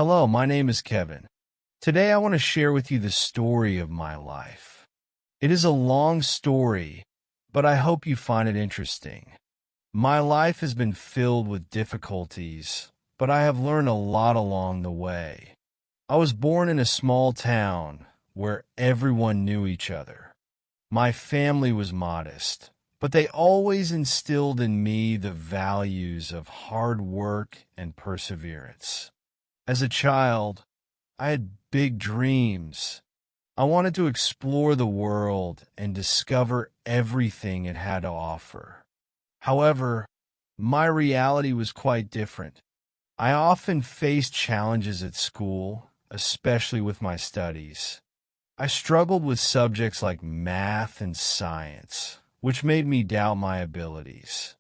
Hello, my name is Kevin. Today I want to share with you the story of my life. It is a long story, but I hope you find it interesting. My life has been filled with difficulties, but I have learned a lot along the way. I was born in a small town where everyone knew each other. My family was modest, but they always instilled in me the values of hard work and perseverance. As a child, I had big dreams. I wanted to explore the world and discover everything it had to offer. However, my reality was quite different. I often faced challenges at school, especially with my studies. I struggled with subjects like math and science, which made me doubt my abilities.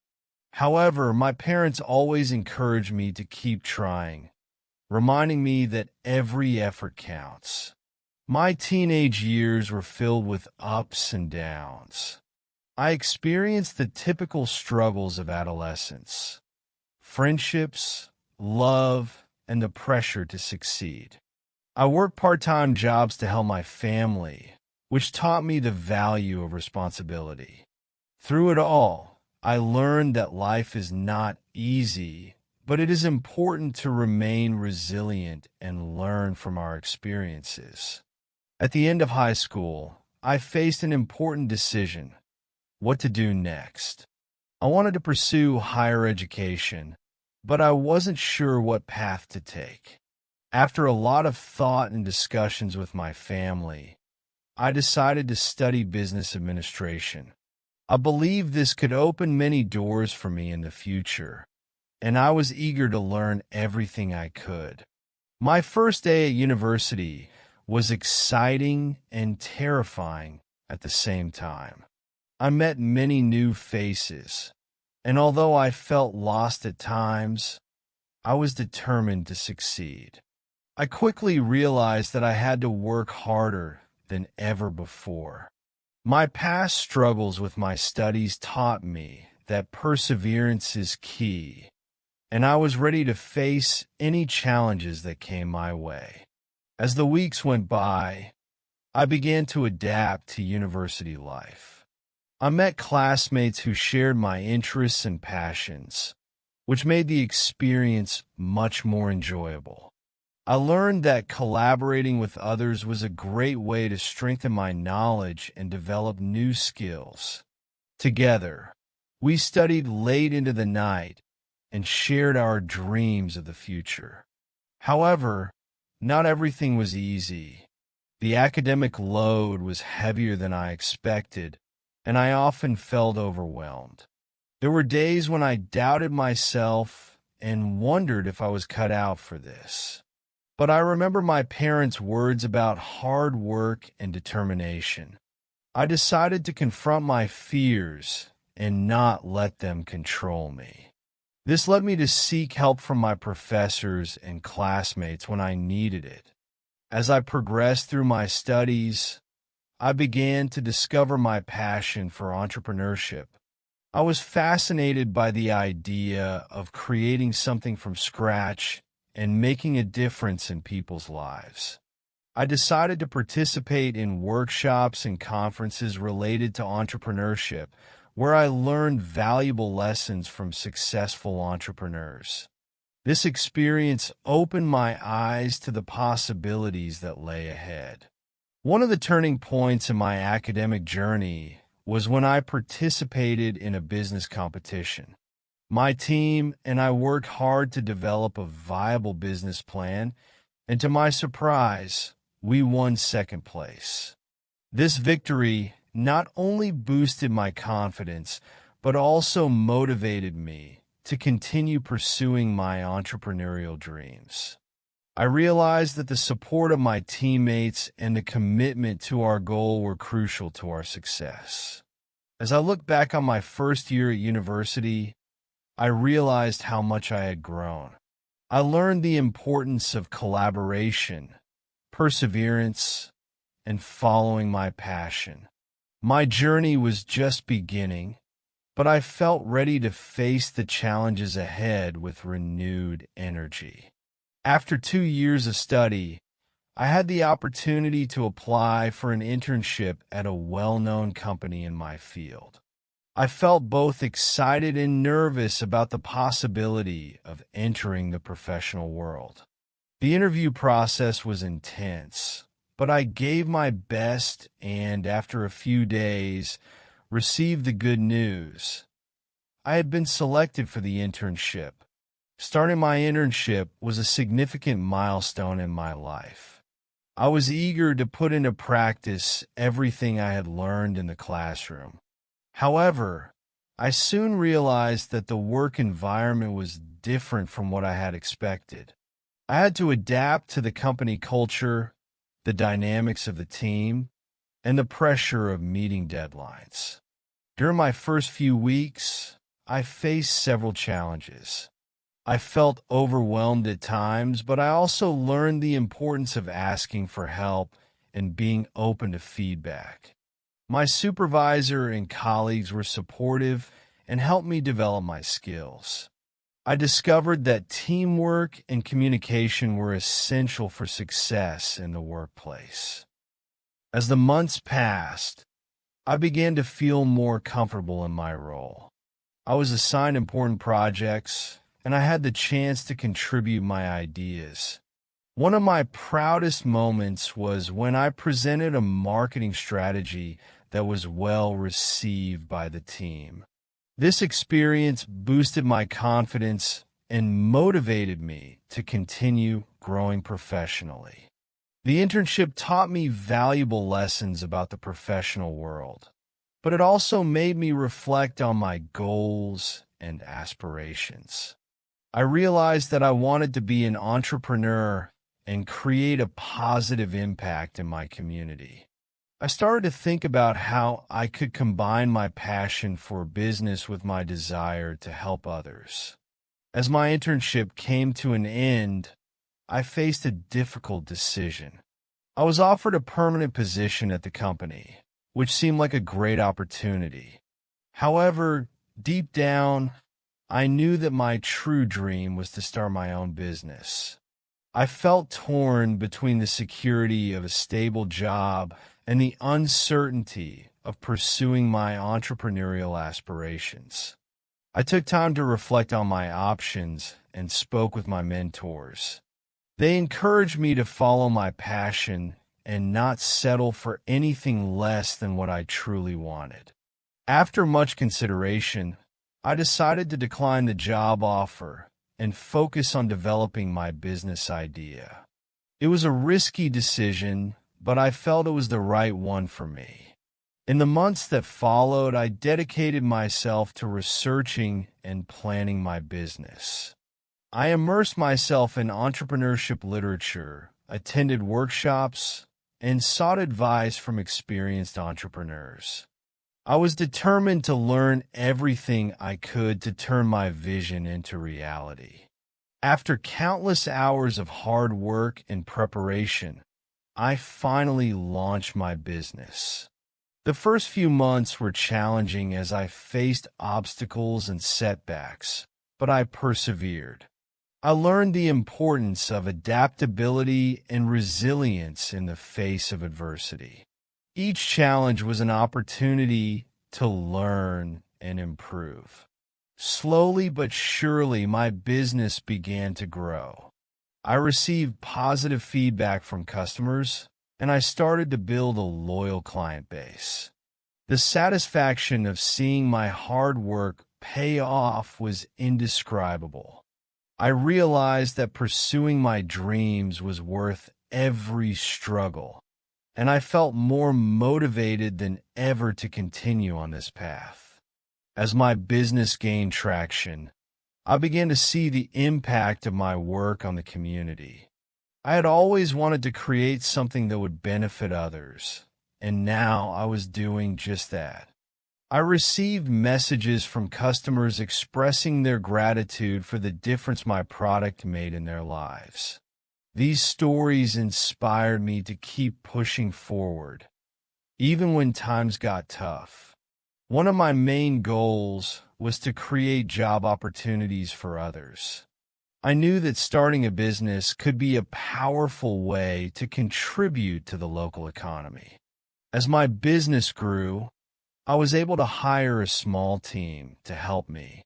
However, my parents always encouraged me to keep trying, reminding me that every effort counts. My teenage years were filled with ups and downs. I experienced the typical struggles of adolescence: friendships, love, and the pressure to succeed. I worked part-time jobs to help my family, which taught me the value of responsibility. Through it all, I learned that life is not easy, but it is important to remain resilient and learn from our experiences. At the end of high school, I faced an important decision: what to do next. I wanted to pursue higher education, but I wasn't sure what path to take. After a lot of thought and discussions with my family, I decided to study business administration. I believed this could open many doors for me in the future, and I was eager to learn everything I could. My first day at university was exciting and terrifying at the same time. I met many new faces, and although I felt lost at times, I was determined to succeed. I quickly realized that I had to work harder than ever before. My past struggles with my studies taught me that perseverance is key, and I was ready to face any challenges that came my way. As the weeks went by, I began to adapt to university life. I met classmates who shared my interests and passions, which made the experience much more enjoyable. I learned that collaborating with others was a great way to strengthen my knowledge and develop new skills. Together, we studied late into the night and shared our dreams of the future. However, not everything was easy. The academic load was heavier than I expected, and I often felt overwhelmed. There were days when I doubted myself and wondered if I was cut out for this. But I remember my parents' words about hard work and determination. I decided to confront my fears and not let them control me. This led me to seek help from my professors and classmates when I needed it. As I progressed through my studies, I began to discover my passion for entrepreneurship. I was fascinated by the idea of creating something from scratch and making a difference in people's lives. I decided to participate in workshops and conferences related to entrepreneurship, where I learned valuable lessons from successful entrepreneurs. This experience opened my eyes to the possibilities that lay ahead. One of the turning points in my academic journey was when I participated in a business competition. My team and I worked hard to develop a viable business plan, and to my surprise, we won second place. This victory not only boosted my confidence, but also motivated me to continue pursuing my entrepreneurial dreams. I realized that the support of my teammates and the commitment to our goal were crucial to our success. As I look back on my first year at university, I realized how much I had grown. I learned the importance of collaboration, perseverance, and following my passion. My journey was just beginning, but I felt ready to face the challenges ahead with renewed energy. After 2 years of study, I had the opportunity to apply for an internship at a well-known company in my field. I felt both excited and nervous about the possibility of entering the professional world. The interview process was intense, but I gave my best and, after a few days, received the good news. I had been selected for the internship. Starting my internship was a significant milestone in my life. I was eager to put into practice everything I had learned in the classroom. However, I soon realized that the work environment was different from what I had expected. I had to adapt to the company culture, the dynamics of the team, and the pressure of meeting deadlines. During my first few weeks, I faced several challenges. I felt overwhelmed at times, but I also learned the importance of asking for help and being open to feedback. My supervisor and colleagues were supportive and helped me develop my skills. I discovered that teamwork and communication were essential for success in the workplace. As the months passed, I began to feel more comfortable in my role. I was assigned important projects, and I had the chance to contribute my ideas. One of my proudest moments was when I presented a marketing strategy that was well received by the team. This experience boosted my confidence and motivated me to continue growing professionally. The internship taught me valuable lessons about the professional world, but it also made me reflect on my goals and aspirations. I realized that I wanted to be an entrepreneur and create a positive impact in my community. I started to think about how I could combine my passion for business with my desire to help others. As my internship came to an end, I faced a difficult decision. I was offered a permanent position at the company, which seemed like a great opportunity. However, deep down, I knew that my true dream was to start my own business. I felt torn between the security of a stable job and the uncertainty of pursuing my entrepreneurial aspirations. I took time to reflect on my options and spoke with my mentors. They encouraged me to follow my passion and not settle for anything less than what I truly wanted. After much consideration, I decided to decline the job offer and focus on developing my business idea. It was a risky decision, but I felt it was the right one for me. In the months that followed, I dedicated myself to researching and planning my business. I immersed myself in entrepreneurship literature, attended workshops, and sought advice from experienced entrepreneurs. I was determined to learn everything I could to turn my vision into reality. After countless hours of hard work and preparation, I finally launched my business. The first few months were challenging as I faced obstacles and setbacks, but I persevered. I learned the importance of adaptability and resilience in the face of adversity. Each challenge was an opportunity to learn and improve. Slowly but surely, my business began to grow. I received positive feedback from customers, and I started to build a loyal client base. The satisfaction of seeing my hard work pay off was indescribable. I realized that pursuing my dreams was worth every struggle, and I felt more motivated than ever to continue on this path. As my business gained traction, I began to see the impact of my work on the community. I had always wanted to create something that would benefit others, and now I was doing just that. I received messages from customers expressing their gratitude for the difference my product made in their lives. These stories inspired me to keep pushing forward, even when times got tough. One of my main goals was to create job opportunities for others. I knew that starting a business could be a powerful way to contribute to the local economy. As my business grew, I was able to hire a small team to help me.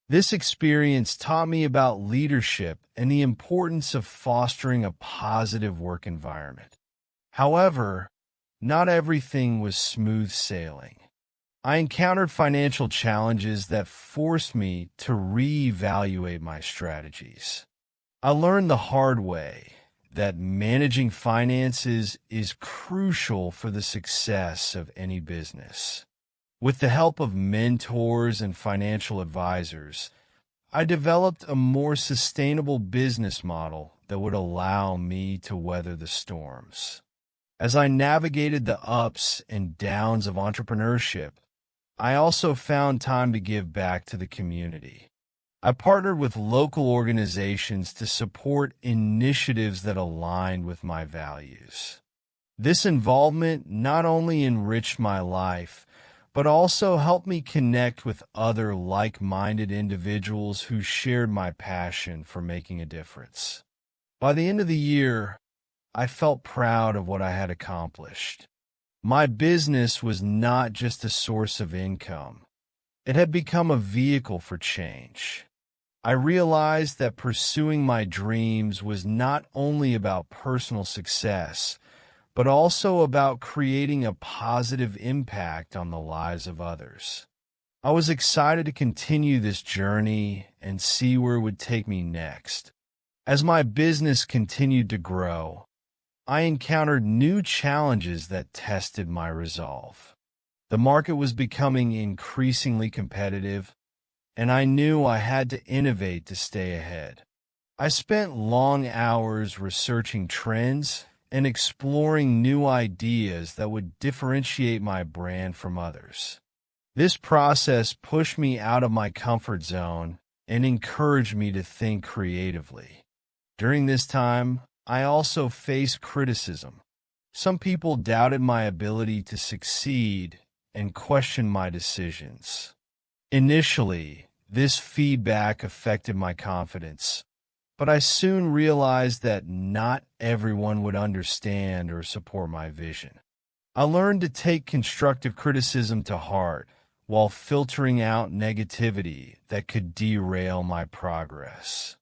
This experience taught me about leadership and the importance of fostering a positive work environment. However, not everything was smooth sailing. I encountered financial challenges that forced me to reevaluate my strategies. I learned the hard way that managing finances is crucial for the success of any business. With the help of mentors and financial advisors, I developed a more sustainable business model that would allow me to weather the storms. As I navigated the ups and downs of entrepreneurship, I also found time to give back to the community. I partnered with local organizations to support initiatives that aligned with my values. This involvement not only enriched my life, but also helped me connect with other like-minded individuals who shared my passion for making a difference. By the end of the year, I felt proud of what I had accomplished. My business was not just a source of income. It had become a vehicle for change. I realized that pursuing my dreams was not only about personal success, but also about creating a positive impact on the lives of others. I was excited to continue this journey and see where it would take me next. As my business continued to grow, I encountered new challenges that tested my resolve. The market was becoming increasingly competitive, and I knew I had to innovate to stay ahead. I spent long hours researching trends and exploring new ideas that would differentiate my brand from others. This process pushed me out of my comfort zone and encouraged me to think creatively. During this time, I also faced criticism. Some people doubted my ability to succeed and questioned my decisions. Initially, this feedback affected my confidence, but I soon realized that not everyone would understand or support my vision. I learned to take constructive criticism to heart while filtering out negativity that could derail my progress.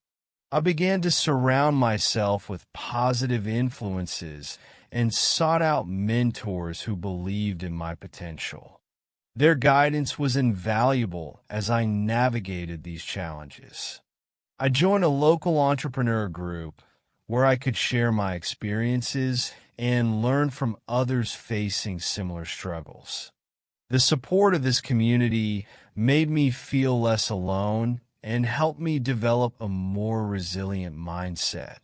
I began to surround myself with positive influences and sought out mentors who believed in my potential. Their guidance was invaluable as I navigated these challenges. I joined a local entrepreneur group where I could share my experiences and learn from others facing similar struggles. The support of this community made me feel less alone and helped me develop a more resilient mindset.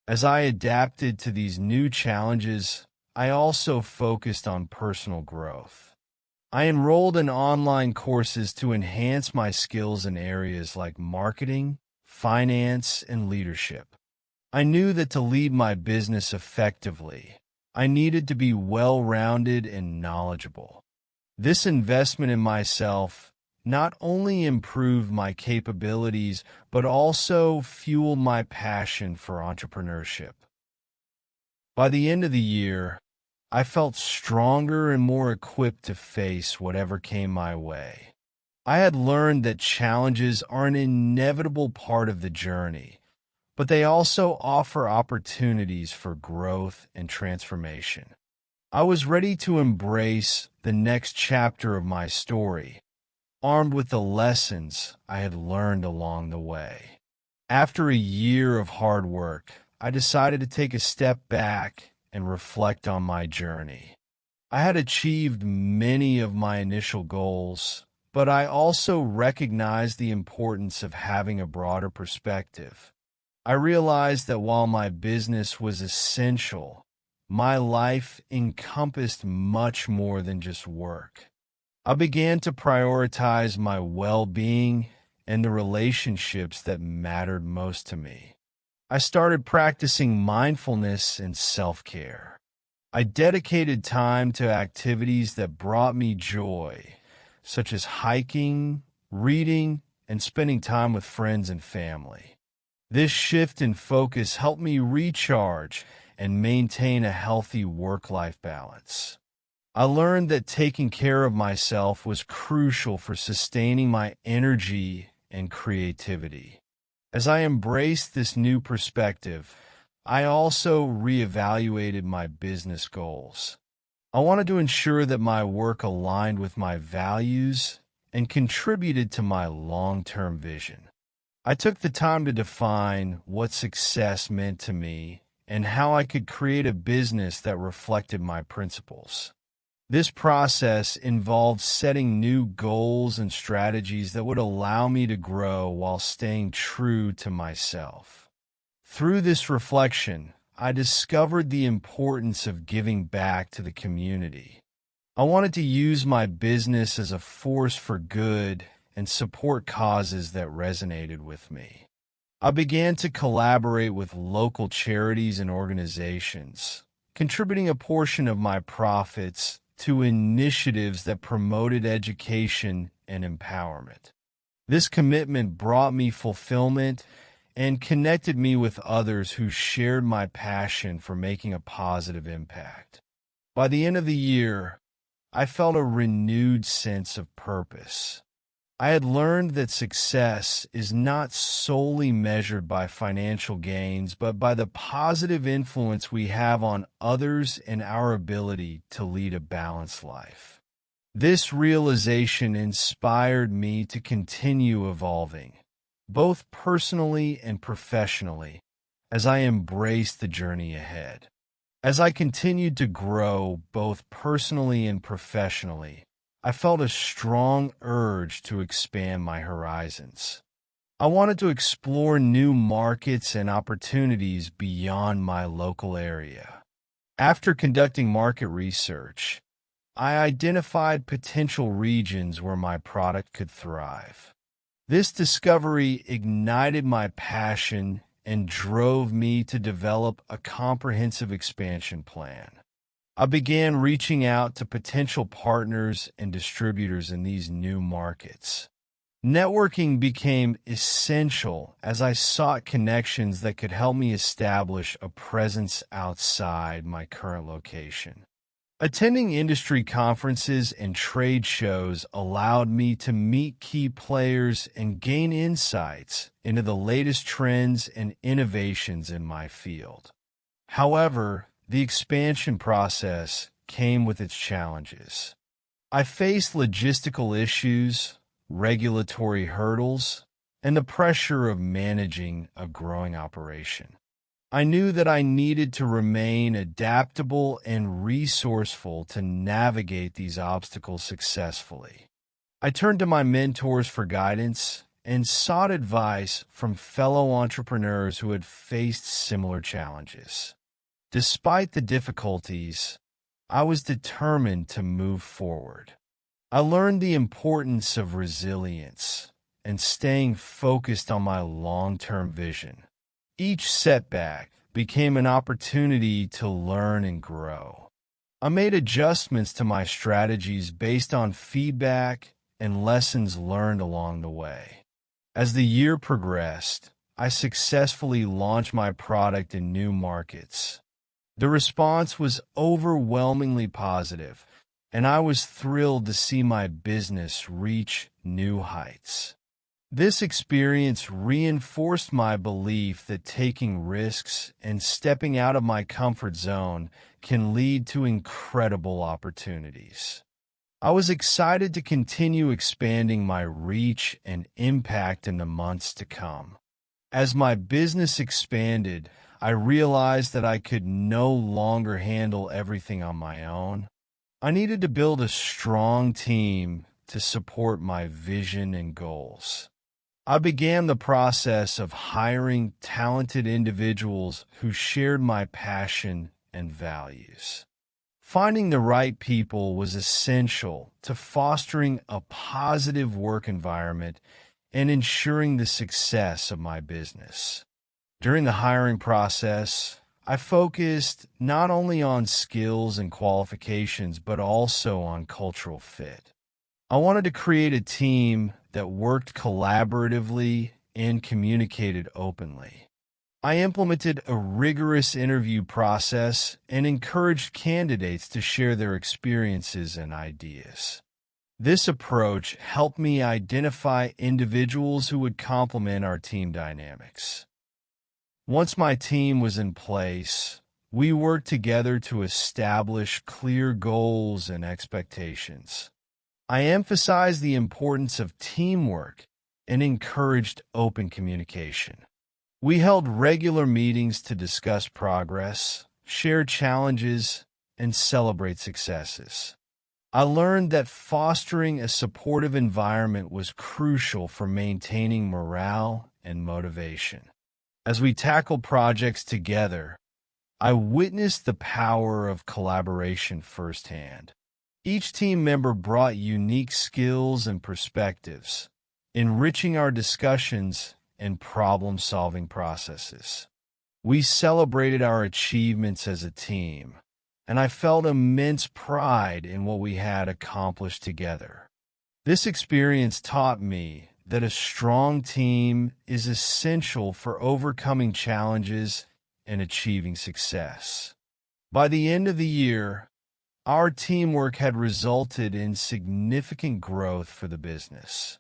As I adapted to these new challenges, I also focused on personal growth. I enrolled in online courses to enhance my skills in areas like marketing, finance, and leadership. I knew that to lead my business effectively, I needed to be well-rounded and knowledgeable. This investment in myself not only improved my capabilities, but also fueled my passion for entrepreneurship. By the end of the year, I felt stronger and more equipped to face whatever came my way. I had learned that challenges are an inevitable part of the journey, but they also offer opportunities for growth and transformation. I was ready to embrace the next chapter of my story, armed with the lessons I had learned along the way. After a year of hard work, I decided to take a step back and reflect on my journey. I had achieved many of my initial goals, but I also recognized the importance of having a broader perspective. I realized that while my business was essential, my life encompassed much more than just work. I began to prioritize my well-being and the relationships that mattered most to me. I started practicing mindfulness and self-care. I dedicated time to activities that brought me joy, such as hiking, reading, and spending time with friends and family. This shift in focus helped me recharge and maintain a healthy work-life balance. I learned that taking care of myself was crucial for sustaining my energy and creativity. As I embraced this new perspective, I also reevaluated my business goals. I wanted to ensure that my work aligned with my values and contributed to my long-term vision. I took the time to define what success meant to me and how I could create a business that reflected my principles. This process involved setting new goals and strategies that would allow me to grow while staying true to myself. Through this reflection, I discovered the importance of giving back to the community. I wanted to use my business as a force for good and support causes that resonated with me. I began to collaborate with local charities and organizations, contributing a portion of my profits to initiatives that promoted education and empowerment. This commitment brought me fulfillment and connected me with others who shared my passion for making a positive impact. By the end of the year, I felt a renewed sense of purpose. I had learned that success is not solely measured by financial gains, but by the positive influence we have on others and our ability to lead a balanced life. This realization inspired me to continue evolving, both personally and professionally, as I embraced the journey ahead. As I continued to grow, both personally and professionally, I felt a strong urge to expand my horizons. I wanted to explore new markets and opportunities beyond my local area. After conducting market research, I identified potential regions where my product could thrive. This discovery ignited my passion and drove me to develop a comprehensive expansion plan. I began reaching out to potential partners and distributors in these new markets. Networking became essential as I sought connections that could help me establish a presence outside my current location. Attending industry conferences and trade shows allowed me to meet key players and gain insights into the latest trends and innovations in my field. However, the expansion process came with its challenges. I faced logistical issues, regulatory hurdles, and the pressure of managing a growing operation. I knew that I needed to remain adaptable and resourceful to navigate these obstacles successfully. I turned to my mentors for guidance and sought advice from fellow entrepreneurs who had faced similar challenges. Despite the difficulties, I was determined to move forward. I learned the importance of resilience and staying focused on my long-term vision. Each setback became an opportunity to learn and grow. I made adjustments to my strategies based on feedback and lessons learned along the way. As the year progressed, I successfully launched my product in new markets. The response was overwhelmingly positive, and I was thrilled to see my business reach new heights. This experience reinforced my belief that taking risks and stepping out of my comfort zone can lead to incredible opportunities. I was excited to continue expanding my reach and impact in the months to come. As my business expanded, I realized that I could no longer handle everything on my own. I needed to build a strong team to support my vision and goals. I began the process of hiring talented individuals who shared my passion and values. Finding the right people was essential to fostering a positive work environment and ensuring the success of my business. During the hiring process, I focused not only on skills and qualifications, but also on cultural fit. I wanted to create a team that worked collaboratively and communicated openly. I implemented a rigorous interview process and encouraged candidates to share their experiences and ideas. This approach helped me identify individuals who would complement our team dynamics. Once my team was in place, we worked together to establish clear goals and expectations. I emphasized the importance of teamwork and encouraged open communication. We held regular meetings to discuss progress, share challenges, and celebrate successes. I learned that fostering a supportive environment was crucial for maintaining morale and motivation. As we tackled projects together, I witnessed the power of collaboration firsthand. Each team member brought unique skills and perspectives, enriching our discussions and problem-solving processes. We celebrated our achievements as a team, and I felt immense pride in what we had accomplished together. This experience taught me that a strong team is essential for overcoming challenges and achieving success. By the end of the year, our teamwork had resulted in significant growth for the business.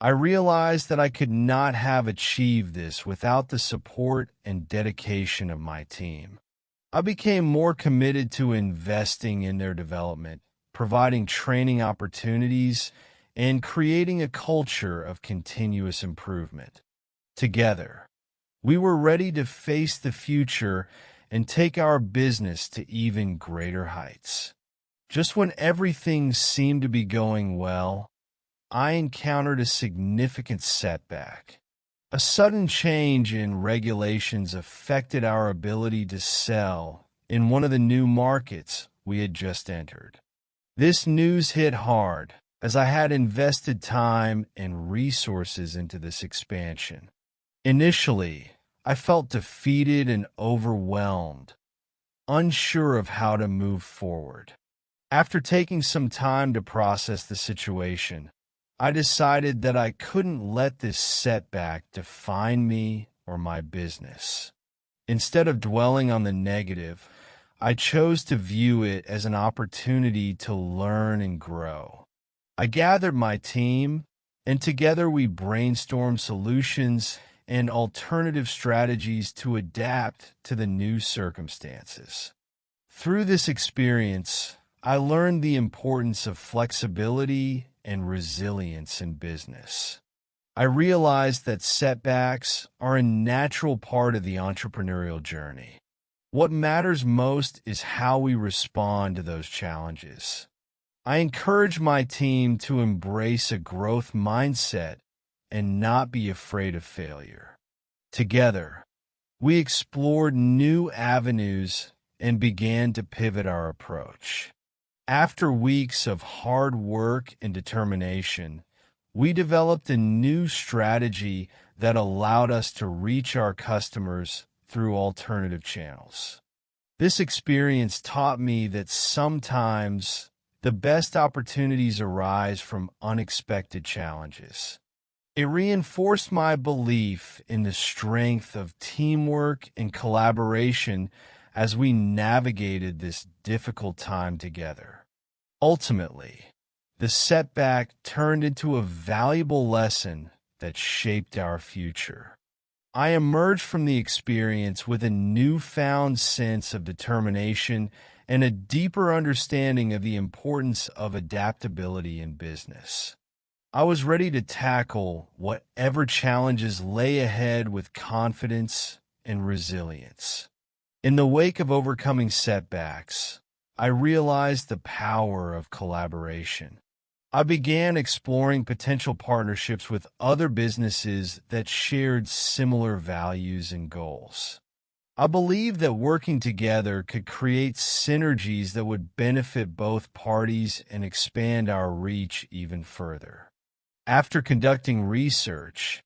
I realized that I could not have achieved this without the support and dedication of my team. I became more committed to investing in their development, providing training opportunities, and creating a culture of continuous improvement. Together, we were ready to face the future and take our business to even greater heights. Just when everything seemed to be going well, I encountered a significant setback. A sudden change in regulations affected our ability to sell in one of the new markets we had just entered. This news hit hard, as I had invested time and resources into this expansion. Initially, I felt defeated and overwhelmed, unsure of how to move forward. After taking some time to process the situation, I decided that I couldn't let this setback define me or my business. Instead of dwelling on the negative, I chose to view it as an opportunity to learn and grow. I gathered my team, and together we brainstormed solutions and alternative strategies to adapt to the new circumstances. Through this experience, I learned the importance of flexibility and resilience in business. I realized that setbacks are a natural part of the entrepreneurial journey. What matters most is how we respond to those challenges. I encourage my team to embrace a growth mindset and not be afraid of failure. Together, we explored new avenues and began to pivot our approach. After weeks of hard work and determination, we developed a new strategy that allowed us to reach our customers through alternative channels. This experience taught me that sometimes the best opportunities arise from unexpected challenges. It reinforced my belief in the strength of teamwork and collaboration as we navigated this difficult time together. Ultimately, the setback turned into a valuable lesson that shaped our future. I emerged from the experience with a newfound sense of determination and a deeper understanding of the importance of adaptability in business. I was ready to tackle whatever challenges lay ahead with confidence and resilience. In the wake of overcoming setbacks, I realized the power of collaboration. I began exploring potential partnerships with other businesses that shared similar values and goals. I believed that working together could create synergies that would benefit both parties and expand our reach even further. After conducting research,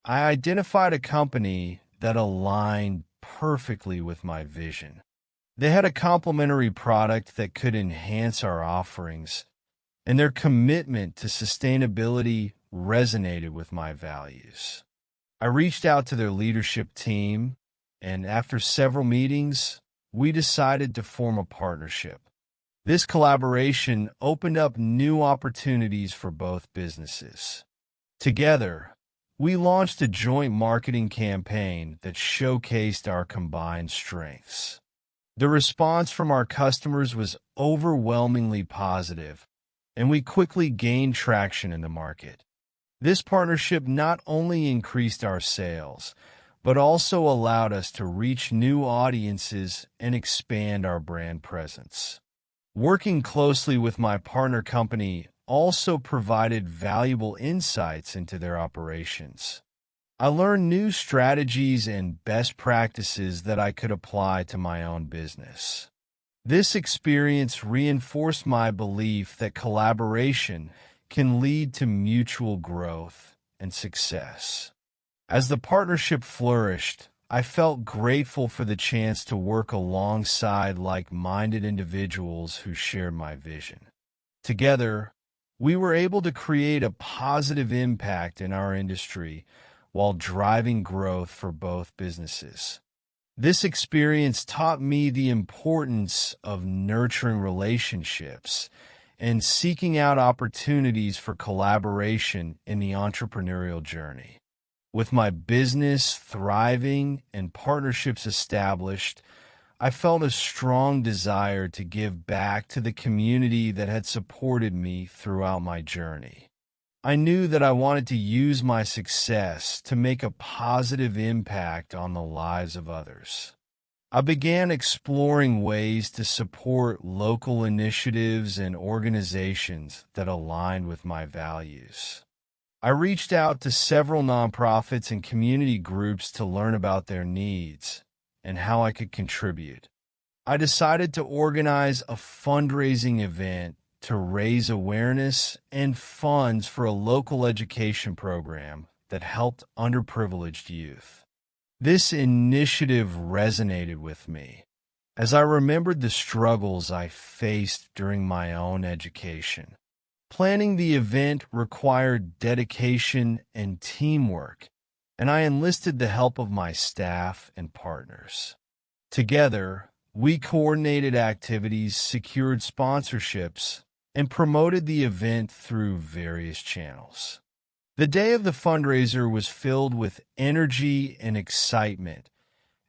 I identified a company that aligned perfectly with my vision. They had a complementary product that could enhance our offerings, and their commitment to sustainability resonated with my values. I reached out to their leadership team, and after several meetings, we decided to form a partnership. This collaboration opened up new opportunities for both businesses. Together, we launched a joint marketing campaign that showcased our combined strengths. The response from our customers was overwhelmingly positive, and we quickly gained traction in the market. This partnership not only increased our sales, but also allowed us to reach new audiences and expand our brand presence. Working closely with my partner company also provided valuable insights into their operations. I learned new strategies and best practices that I could apply to my own business. This experience reinforced my belief that collaboration can lead to mutual growth and success. As the partnership flourished, I felt grateful for the chance to work alongside like-minded individuals who shared my vision. Together, we were able to create a positive impact in our industry while driving growth for both businesses. This experience taught me the importance of nurturing relationships and seeking out opportunities for collaboration in the entrepreneurial journey. With my business thriving and partnerships established, I felt a strong desire to give back to the community that had supported me throughout my journey. I knew that I wanted to use my success to make a positive impact on the lives of others. I began exploring ways to support local initiatives and organizations that aligned with my values. I reached out to several nonprofits and community groups to learn about their needs and how I could contribute. I decided to organize a fundraising event to raise awareness and funds for a local education program that helped underprivileged youth. This initiative resonated with me as I remembered the struggles I faced during my own education. Planning the event required dedication and teamwork, and I enlisted the help of my staff and partners. Together, we coordinated activities, secured sponsorships, and promoted the event through various channels. The day of the fundraiser was filled with energy and excitement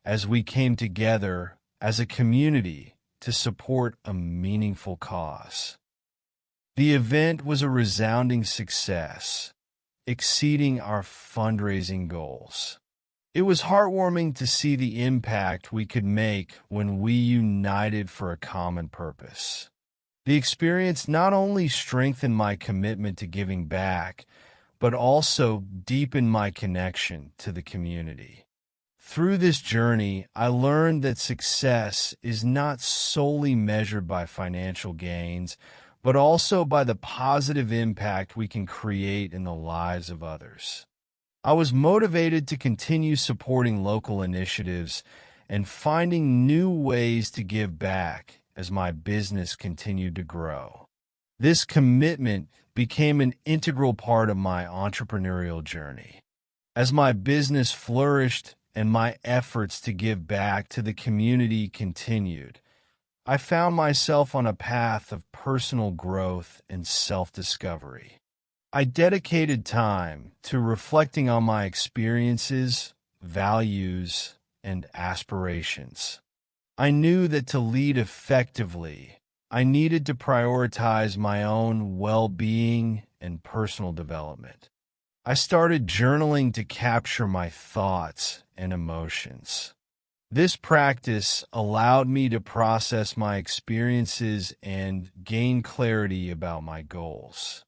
as we came together as a community to support a meaningful cause. The event was a resounding success, exceeding our fundraising goals. It was heartwarming to see the impact we could make when we united for a common purpose. The experience not only strengthened my commitment to giving back, but also deepened my connection to the community. Through this journey, I learned that success is not solely measured by financial gains, but also by the positive impact we can create in the lives of others. I was motivated to continue supporting local initiatives and finding new ways to give back as my business continued to grow. This commitment became an integral part of my entrepreneurial journey. As my business flourished and my efforts to give back to the community continued, I found myself on a path of personal growth and self-discovery. I dedicated time to reflecting on my experiences, values, and aspirations. I knew that to lead effectively, I needed to prioritize my own well-being and personal development. I started journaling to capture my thoughts and emotions. This practice allowed me to process my experiences and gain clarity about my goals.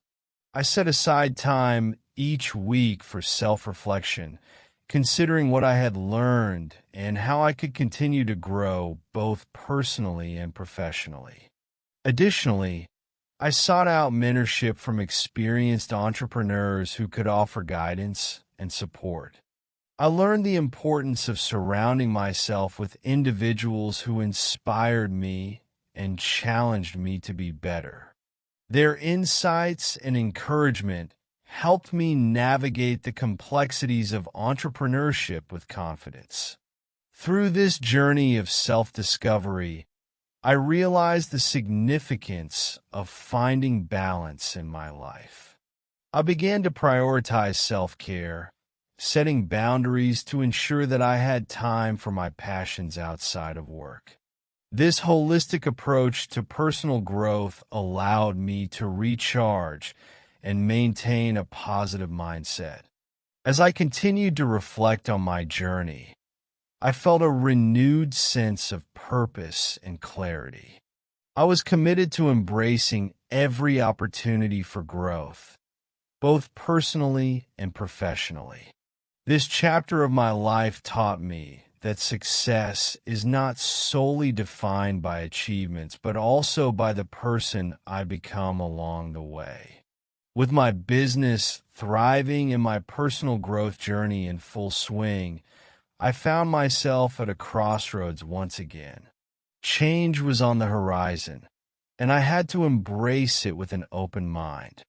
I set aside time each week for self-reflection, considering what I had learned and how I could continue to grow both personally and professionally. Additionally, I sought out mentorship from experienced entrepreneurs who could offer guidance and support. I learned the importance of surrounding myself with individuals who inspired me and challenged me to be better. Their insights and encouragement helped me navigate the complexities of entrepreneurship with confidence. Through this journey of self-discovery, I realized the significance of finding balance in my life. I began to prioritize self-care, setting boundaries to ensure that I had time for my passions outside of work. This holistic approach to personal growth allowed me to recharge and maintain a positive mindset. As I continued to reflect on my journey, I felt a renewed sense of purpose and clarity. I was committed to embracing every opportunity for growth, both personally and professionally. This chapter of my life taught me that success is not solely defined by achievements, but also by the person I become along the way. With my business thriving and my personal growth journey in full swing, I found myself at a crossroads once again. Change was on the horizon, and I had to embrace it with an open mind.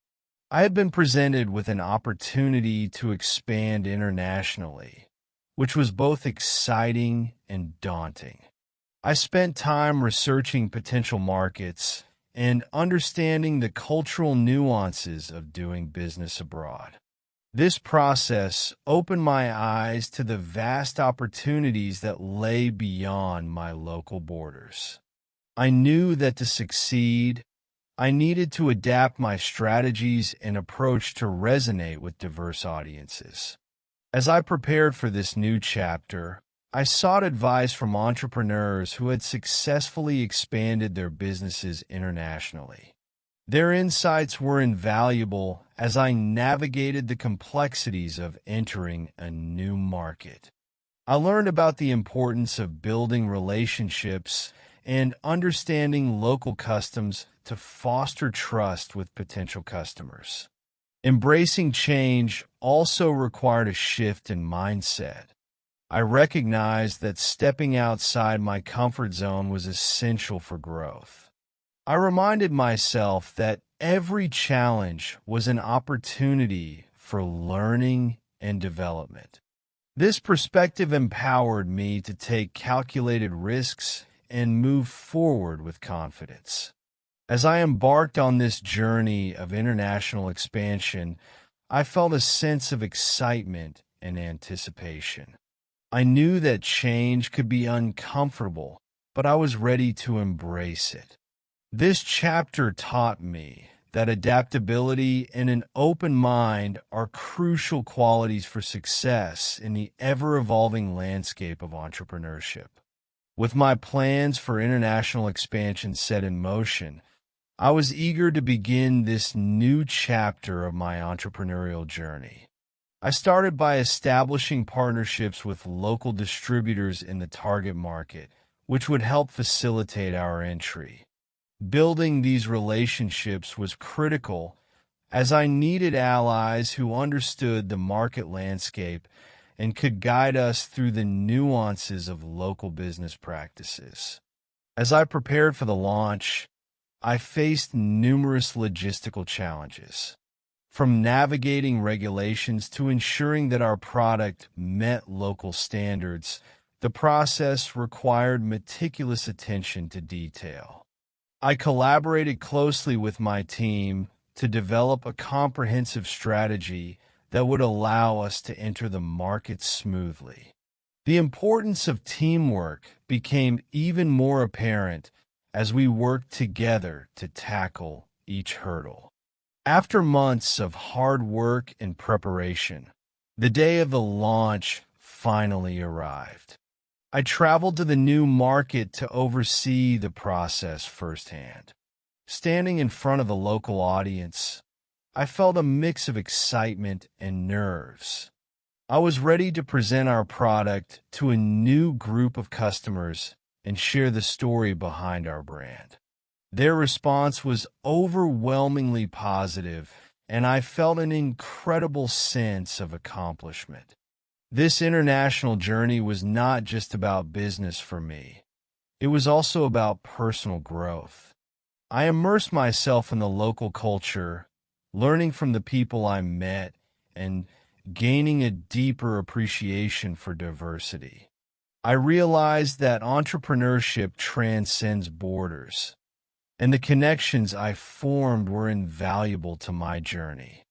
I had been presented with an opportunity to expand internationally, which was both exciting and daunting. I spent time researching potential markets and understanding the cultural nuances of doing business abroad. This process opened my eyes to the vast opportunities that lay beyond my local borders. I knew that to succeed, I needed to adapt my strategies and approach to resonate with diverse audiences. As I prepared for this new chapter, I sought advice from entrepreneurs who had successfully expanded their businesses internationally. Their insights were invaluable as I navigated the complexities of entering a new market. I learned about the importance of building relationships and understanding local customs to foster trust with potential customers. Embracing change also required a shift in mindset. I recognized that stepping outside my comfort zone was essential for growth. I reminded myself that every challenge was an opportunity for learning and development. This perspective empowered me to take calculated risks and move forward with confidence. As I embarked on this journey of international expansion, I felt a sense of excitement and anticipation. I knew that change could be uncomfortable, but I was ready to embrace it. This chapter taught me that adaptability and an open mind are crucial qualities for success in the ever-evolving landscape of entrepreneurship. With my plans for international expansion set in motion, I was eager to begin this new chapter of my entrepreneurial journey. I started by establishing partnerships with local distributors in the target market, which would help facilitate our entry. Building these relationships was critical as I needed allies who understood the market landscape and could guide us through the nuances of local business practices. As I prepared for the launch, I faced numerous logistical challenges, from navigating regulations to ensuring that our product met local standards. The process required meticulous attention to detail. I collaborated closely with my team to develop a comprehensive strategy that would allow us to enter the market smoothly. The importance of teamwork became even more apparent as we worked together to tackle each hurdle. After months of hard work and preparation, the day of the launch finally arrived. I traveled to the new market to oversee the process firsthand. Standing in front of the local audience, I felt a mix of excitement and nerves. I was ready to present our product to a new group of customers and share the story behind our brand. Their response was overwhelmingly positive, and I felt an incredible sense of accomplishment. This international journey was not just about business for me. It was also about personal growth. I immersed myself in the local culture, learning from the people I met, and gaining a deeper appreciation for diversity. I realized that entrepreneurship transcends borders, and the connections I formed were invaluable to my journey.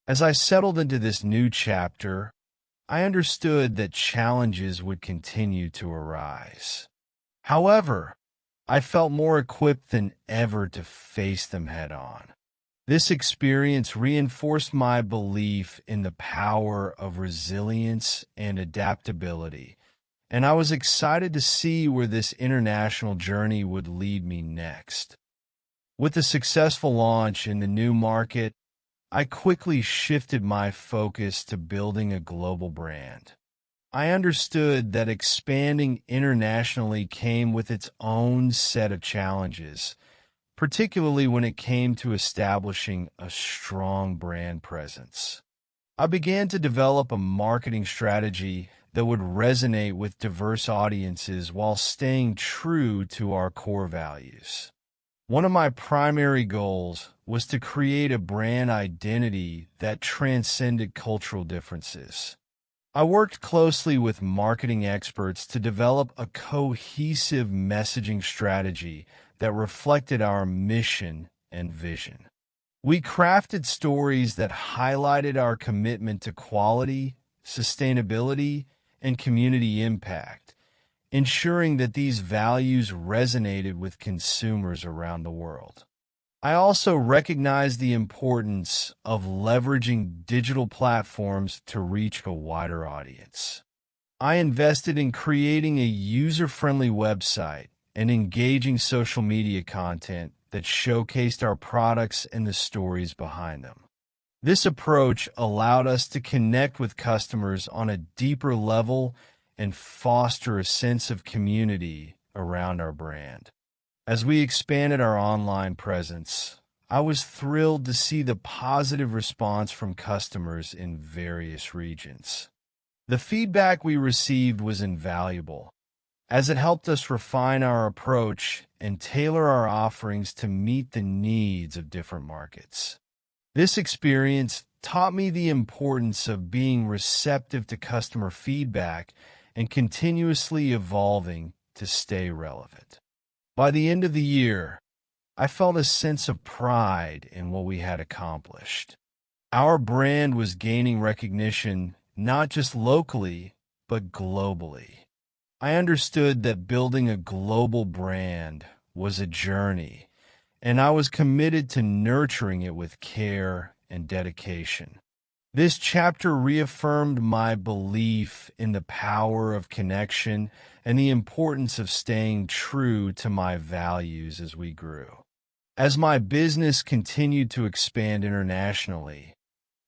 As I settled into this new chapter, I understood that challenges would continue to arise. However, I felt more equipped than ever to face them head on. This experience reinforced my belief in the power of resilience and adaptability, and I was excited to see where this international journey would lead me next. With the successful launch in the new market, I quickly shifted my focus to building a global brand. I understood that expanding internationally came with its own set of challenges, particularly when it came to establishing a strong brand presence. I began to develop a marketing strategy that would resonate with diverse audiences while staying true to our core values. One of my primary goals was to create a brand identity that transcended cultural differences. I worked closely with marketing experts to develop a cohesive messaging strategy that reflected our mission and vision. We crafted stories that highlighted our commitment to quality, sustainability, and community impact, ensuring that these values resonated with consumers around the world. I also recognize the importance of leveraging digital platforms to reach a wider audience. I invested in creating a user-friendly website and engaging social media content that showcased our products and the stories behind them. This approach allowed us to connect with customers on a deeper level and foster a sense of community around our brand. As we expanded our online presence, I was thrilled to see the positive response from customers in various regions. The feedback we received was invaluable, as it helped us refine our approach and tailor our offerings to meet the needs of different markets. This experience taught me the importance of being receptive to customer feedback and continuously evolving to stay relevant. By the end of the year, I felt a sense of pride in what we had accomplished. Our brand was gaining recognition not just locally, but globally. I understood that building a global brand was a journey, and I was committed to nurturing it with care and dedication. This chapter reaffirmed my belief in the power of connection and the importance of staying true to my values as we grew. As my business continued to expand internationally,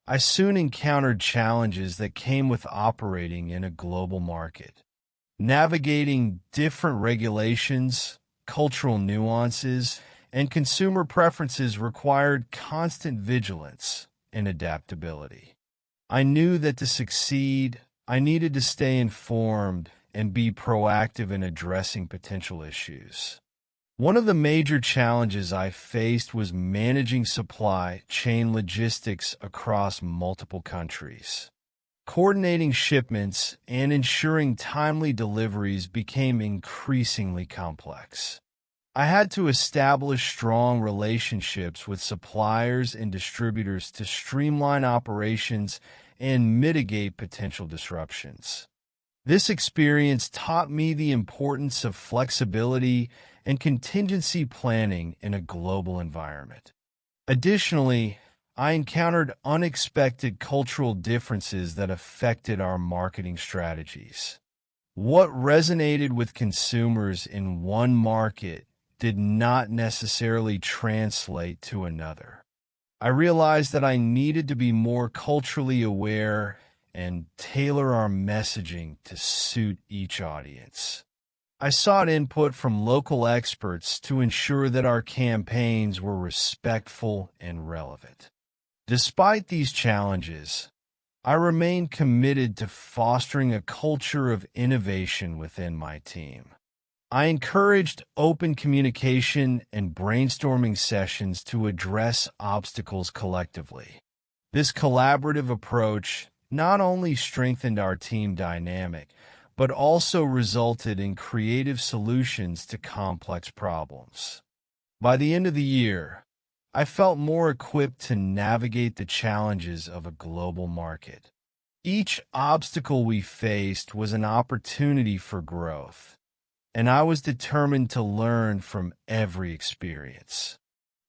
I soon encountered challenges that came with operating in a global market. Navigating different regulations, cultural nuances, and consumer preferences required constant vigilance and adaptability. I knew that to succeed, I needed to stay informed and be proactive in addressing potential issues. One of the major challenges I faced was managing supply chain logistics across multiple countries. Coordinating shipments and ensuring timely deliveries became increasingly complex. I had to establish strong relationships with suppliers and distributors to streamline operations and mitigate potential disruptions. This experience taught me the importance of flexibility and contingency planning in a global environment. Additionally, I encountered unexpected cultural differences that affected our marketing strategies. What resonated with consumers in one market did not necessarily translate to another. I realized that I needed to be more culturally aware and tailor our messaging to suit each audience. I sought input from local experts to ensure that our campaigns were respectful and relevant. Despite these challenges, I remained committed to fostering a culture of innovation within my team. I encouraged open communication and brainstorming sessions to address obstacles collectively. This collaborative approach not only strengthened our team dynamic, but also resulted in creative solutions to complex problems. By the end of the year, I felt more equipped to navigate the challenges of a global market. Each obstacle we faced was an opportunity for growth, and I was determined to learn from every experience.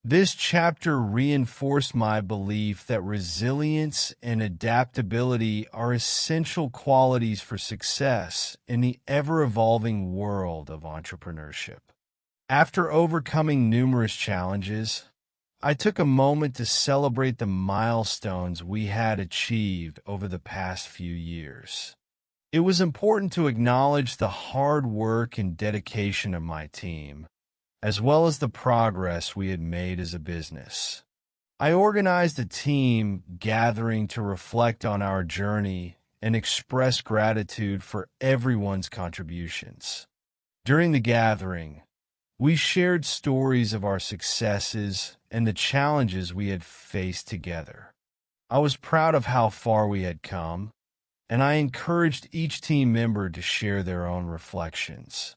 This chapter reinforced my belief that resilience and adaptability are essential qualities for success in the ever-evolving world of entrepreneurship. After overcoming numerous challenges, I took a moment to celebrate the milestones we had achieved over the past few years. It was important to acknowledge the hard work and dedication of my team, as well as the progress we had made as a business. I organized a team gathering to reflect on our journey and express gratitude for everyone's contributions. During the gathering, we shared stories of our successes and the challenges we had faced together. I was proud of how far we had come, and I encouraged each team member to share their own reflections.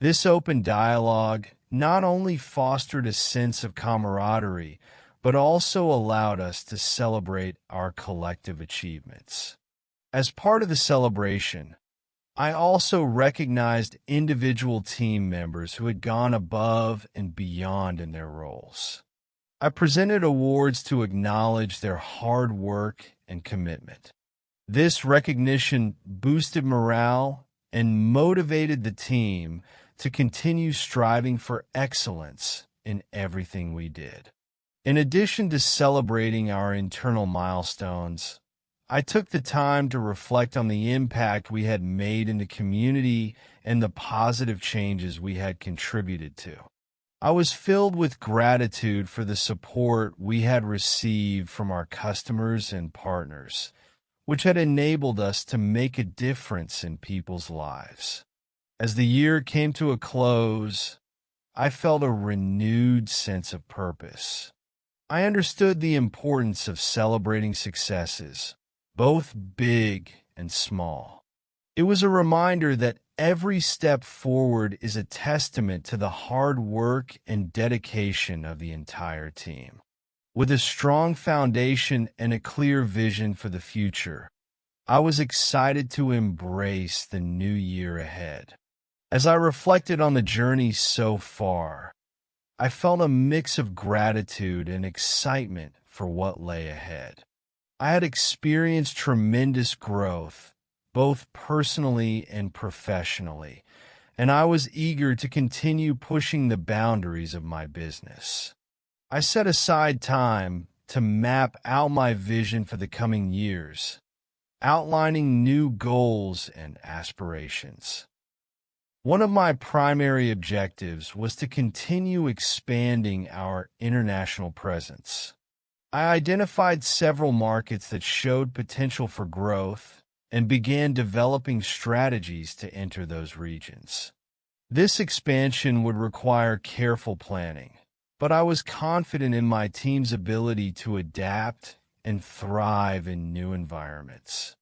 This open dialogue not only fostered a sense of camaraderie, but also allowed us to celebrate our collective achievements. As part of the celebration, I also recognized individual team members who had gone above and beyond in their roles. I presented awards to acknowledge their hard work and commitment. This recognition boosted morale and motivated the team to continue striving for excellence in everything we did. In addition to celebrating our internal milestones, I took the time to reflect on the impact we had made in the community and the positive changes we had contributed to. I was filled with gratitude for the support we had received from our customers and partners, which had enabled us to make a difference in people's lives. As the year came to a close, I felt a renewed sense of purpose. I understood the importance of celebrating successes, both big and small. It was a reminder that every step forward is a testament to the hard work and dedication of the entire team. With a strong foundation and a clear vision for the future, I was excited to embrace the new year ahead. As I reflected on the journey so far, I felt a mix of gratitude and excitement for what lay ahead. I had experienced tremendous growth, both personally and professionally, and I was eager to continue pushing the boundaries of my business. I set aside time to map out my vision for the coming years, outlining new goals and aspirations. One of my primary objectives was to continue expanding our international presence. I identified several markets that showed potential for growth and began developing strategies to enter those regions. This expansion would require careful planning, but I was confident in my team's ability to adapt and thrive in new environments.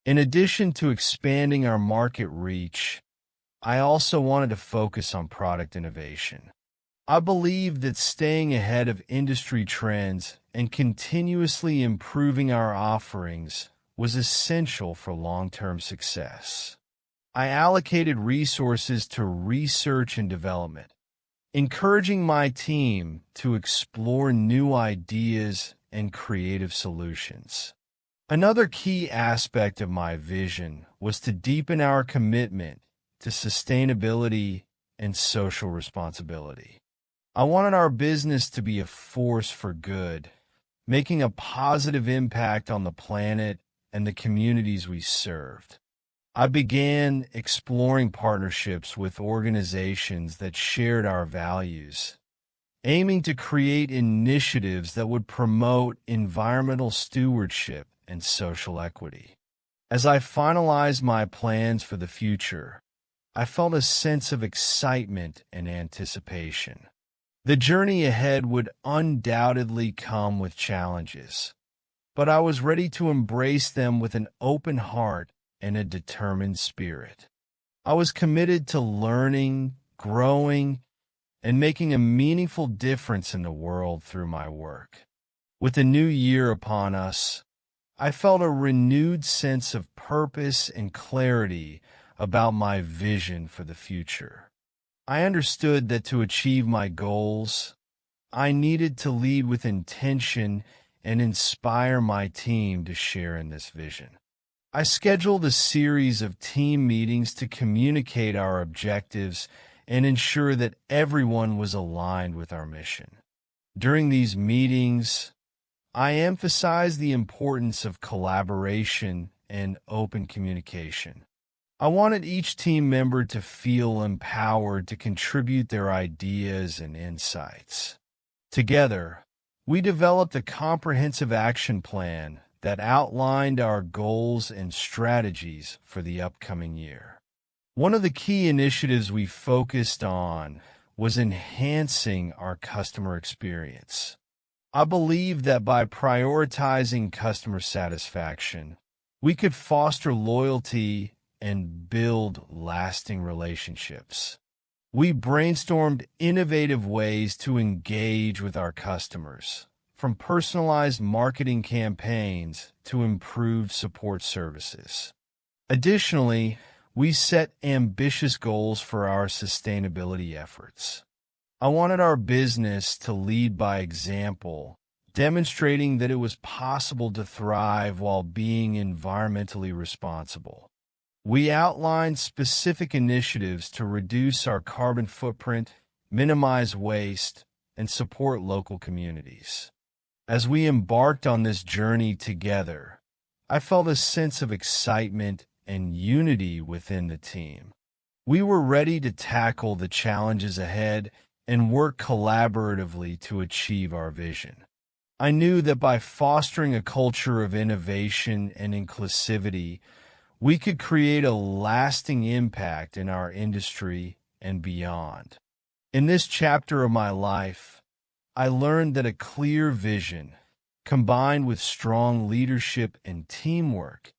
In addition to expanding our market reach, I also wanted to focus on product innovation. I believe that staying ahead of industry trends and continuously improving our offerings was essential for long-term success. I allocated resources to research and development, encouraging my team to explore new ideas and creative solutions. Another key aspect of my vision was to deepen our commitment to sustainability and social responsibility. I wanted our business to be a force for good, making a positive impact on the planet and the communities we served. I began exploring partnerships with organizations that shared our values, aiming to create initiatives that would promote environmental stewardship and social equity. As I finalized my plans for the future, I felt a sense of excitement and anticipation. The journey ahead would undoubtedly come with challenges, but I was ready to embrace them with an open heart and a determined spirit. I was committed to learning, growing, and making a meaningful difference in the world through my work. With the new year upon us, I felt a renewed sense of purpose and clarity about my vision for the future. I understood that to achieve my goals, I needed to lead with intention and inspire my team to share in this vision. I scheduled a series of team meetings to communicate our objectives and ensure that everyone was aligned with our mission. During these meetings, I emphasized the importance of collaboration and open communication. I wanted each team member to feel empowered to contribute their ideas and insights. Together, we developed a comprehensive action plan that outlined our goals and strategies for the upcoming year. One of the key initiatives we focused on was enhancing our customer experience. I believe that by prioritizing customer satisfaction, we could foster loyalty and build lasting relationships. We brainstormed innovative ways to engage with our customers, from personalized marketing campaigns to improved support services. Additionally, we set ambitious goals for our sustainability efforts. I wanted our business to lead by example, demonstrating that it was possible to thrive while being environmentally responsible. We outlined specific initiatives to reduce our carbon footprint, minimize waste, and support local communities. As we embarked on this journey together, I felt a sense of excitement and unity within the team. We were ready to tackle the challenges ahead and work collaboratively to achieve our vision. I knew that by fostering a culture of innovation and inclusivity, we could create a lasting impact in our industry and beyond. In this chapter of my life, I learned that a clear vision, combined with strong leadership and teamwork,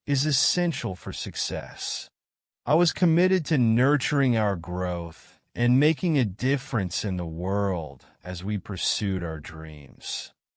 is essential for success. I was committed to nurturing our growth and making a difference in the world as we pursued our dreams.